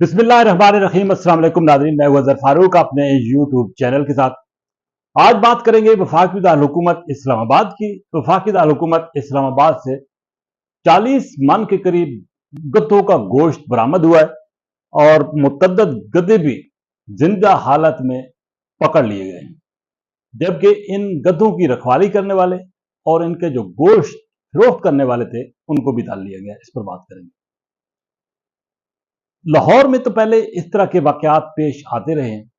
बिस्मिल्लाहिर्रहमानिर्रहीम। अस्सलाम वालेकुम नाज़रीन, मैं अज़हर फारूक अपने यूट्यूब चैनल के साथ आज बात करेंगे वफाकी दारुल इस्लामाबाद की। वफाकी दारुल इस्लामाबाद से 40 मन के करीब गधों का गोश्त बरामद हुआ है और मुतअद्दिद गधे भी जिंदा हालत में पकड़ लिए गए हैं, जबकि इन गधों की रखवाली करने वाले और इनके जो गोश्त फरोख्त करने वाले थे उनको भी डाल लिया गया। इस पर बात करेंगे। लाहौर में तो पहले इस तरह के वाकयात पेश आते रहे हैं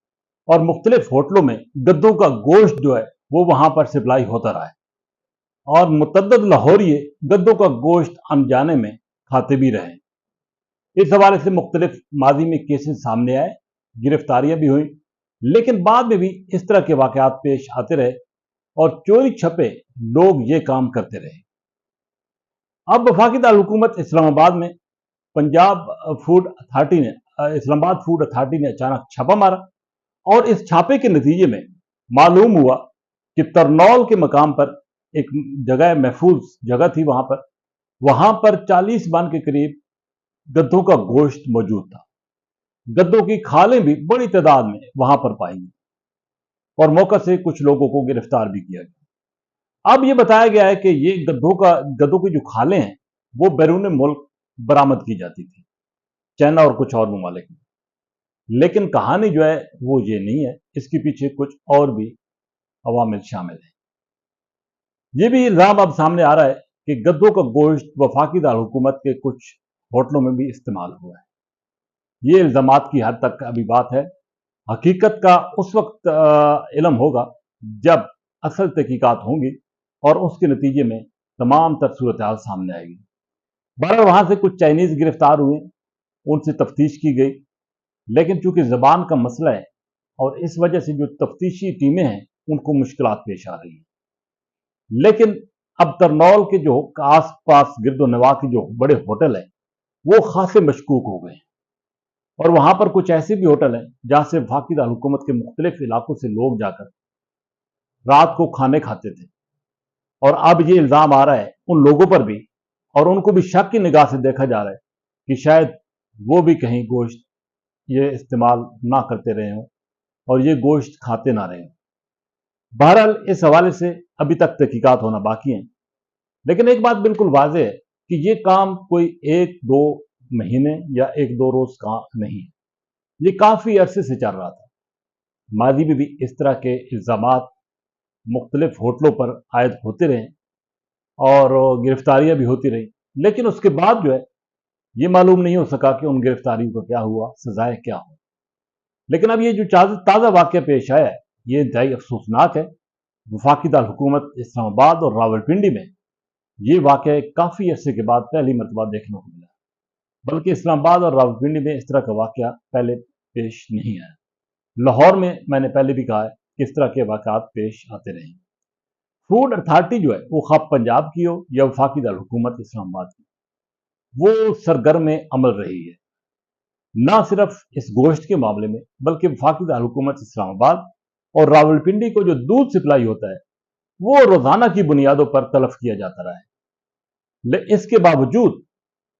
और मुख्तलिफ होटलों में गद्दों का गोश्त जो है वो वहां पर सप्लाई होता रहा है और मुतअद्दिद लाहौरिये गद्दों का गोश्त अनजाने में खाते भी रहे। इस हवाले से मुख्तलिफ माजी में केसेस सामने आए, गिरफ्तारियां भी हुई, लेकिन बाद में भी इस तरह के वाकयात पेश आते रहे और चोरी छपे लोग ये काम करते रहे। अब वफाकी दारुल इस्लामाबाद में पंजाब फूड अथॉरिटी ने इस्लामाबाद फूड अथॉरिटी ने अचानक छापा मारा और इस छापे के नतीजे में मालूम हुआ कि तरनौल के मकाम पर एक जगह, महफूज जगह थी, वहां पर 40 मन के करीब गद्धों का गोश्त मौजूद था। गद्धों की खालें भी बड़ी तादाद में वहां पर पाई गई और मौके से कुछ लोगों को गिरफ्तार भी किया गया। अब यह बताया गया है कि ये गद्धों की जो खालें हैं वो बैरून मुल्क बरामद की जाती थी, चाइना और कुछ और ममालिक में। लेकिन कहानी जो है वो ये नहीं है, इसके पीछे कुछ और भी अवामिल शामिल है। ये भी इल्जाम अब सामने आ रहा है कि गद्धों का गोश्त वफाकी दारुल के कुछ होटलों में भी इस्तेमाल हुआ है। ये इल्जामात की हद तक अभी बात है, हकीकत का उस वक्त इल्म होगा जब असल तहकीकात होंगी और उसके नतीजे में तमाम तर सूरत हाल सामने आएगी। बहरहाल वहां से कुछ चाइनीज गिरफ्तार हुए, उनसे तफ्तीश की गई, लेकिन चूंकि जबान का मसला है और इस वजह से जो तफ्तीशी टीमें हैं उनको मुश्किलात पेश आ रही हैं। लेकिन अब तरनौल के जो आस पास गिरदो नवा के जो बड़े होटल हैं वो खासे मशकूक हो गए हैं और वहां पर कुछ ऐसे भी होटल हैं जहां से वफाकी दारुल के मुख्तलिफ इलाकों से लोग जाकर रात को खाने खाते थे। और अब ये इल्जाम आ रहा है उन लोगों पर भी और उनको भी शक की निगाह से देखा जा रहा है कि शायद वो भी कहीं गोश्त ये इस्तेमाल ना करते रहे हों और ये गोश्त खाते ना रहे हों। बहरहाल इस हवाले से अभी तक तहकीकात होना बाकी है, लेकिन एक बात बिल्कुल वाज़ेह है कि ये काम कोई 1-2 महीने या 1-2 रोज का नहीं है, ये काफी अरसे से चल रहा था। माजी में भी इस तरह के इल्जामात मुख्तलिफ होटलों पर आयद होते रहे और गिरफ्तारियां भी होती रही, लेकिन उसके बाद जो है ये मालूम नहीं हो सका कि उन गिरफ्तारियों को क्या हुआ, सजाएं क्या हो। लेकिन अब ये जो ताज़ा वाक़या पेश आया है ये इंतहाई अफसोसनाक है। वफाकी दारुल इस्लामाबाद और रावलपिंडी में ये वाक़या काफ़ी अरसे के बाद पहली मरतबा देखने को मिला, बल्कि इस्लामाबाद और रावलपिंडी में इस तरह का वाक़या पहले पेश नहीं आया। लाहौर में मैंने पहले भी कहा है कि इस तरह के वाक़यात पेश आते रहे। फूड अथॉरिटी जो है वो खा पंजाब की हो या वफाकी दारुल इस्लामाबाद की, वो सरगर्म अमल रही है, ना सिर्फ इस गोश्त के मामले में बल्कि वफाकी दारुल इस्लामाबाद और रावलपिंडी को जो दूध सप्लाई होता है वो रोजाना की बुनियादों पर तलफ किया जाता रहा है। इसके बावजूद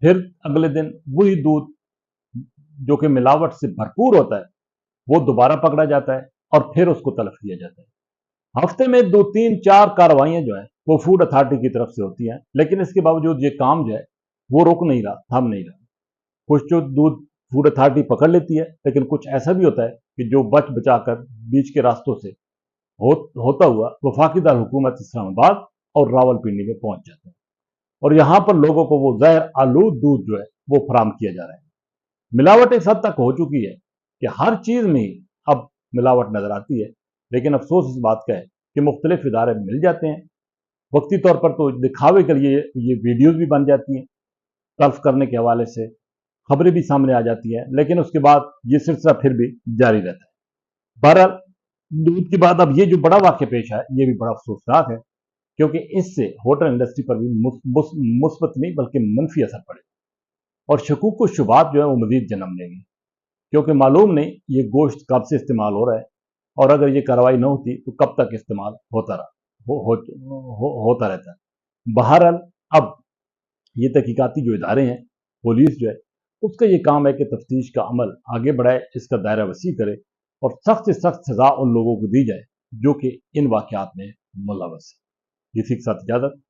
फिर अगले दिन वही दूध जो कि मिलावट से भरपूर होता है वो दोबारा पकड़ा जाता है और फिर उसको तलफ किया जाता है। हफ्ते में 2-3-4 कार्रवाइयां जो है वो फूड अथॉरिटी की तरफ से होती हैं, लेकिन इसके बावजूद ये काम जो है वो रुक नहीं रहा, थम नहीं रहा। कुछ जो दूध फूड अथॉरिटी पकड़ लेती है, लेकिन कुछ ऐसा भी होता है कि जो बच बचाकर बीच के रास्तों से होता हुआ वफाकी दारुल इस्लामाबाद और रावलपिंडी में पहुंच जाता है और यहां पर लोगों को वो जहर आलूद दूध जो है वो फराम किया जा रहा है। मिलावट इस हद तक हो चुकी है कि हर चीज में ही अब मिलावट नजर आती है, लेकिन अफसोस इस बात का है कि मुख्तलिफ इदारे मिल जाते हैं, वक्ती तौर पर तो दिखावे के लिए ये वीडियोज भी बन जाती हैं, तल्फ करने के हवाले से खबरें भी सामने आ जाती हैं, लेकिन उसके बाद ये सिलसिला फिर भी जारी रहता है। बहरहाल दूध के बाद अब ये जो बड़ा वाक़या पेश है ये भी बड़ा अफसोसनाक है, क्योंकि इससे होटल इंडस्ट्री पर भी मुस्बत नहीं बल्कि मनफी असर पड़ेगा और शकूक व शुबात जो है वो मजीद जन्म लेंगे, क्योंकि मालूम नहीं ये गोश्त कब से इस्तेमाल हो रहा है और अगर ये कार्रवाई न होती तो कब तक इस्तेमाल होता होता रहता है। बहरहाल अब ये तहकीकाती जो इदारे हैं, पुलिस जो है اس کا یہ کام ہے کہ تفتیش کا عمل آگے بڑھائے، اس کا دائرہ وسیع کرے اور سخت سے سخت سزا ان لوگوں کو دی جائے جو کہ ان واقعات میں ملوث ہے۔ اسی کے ساتھ اجازت۔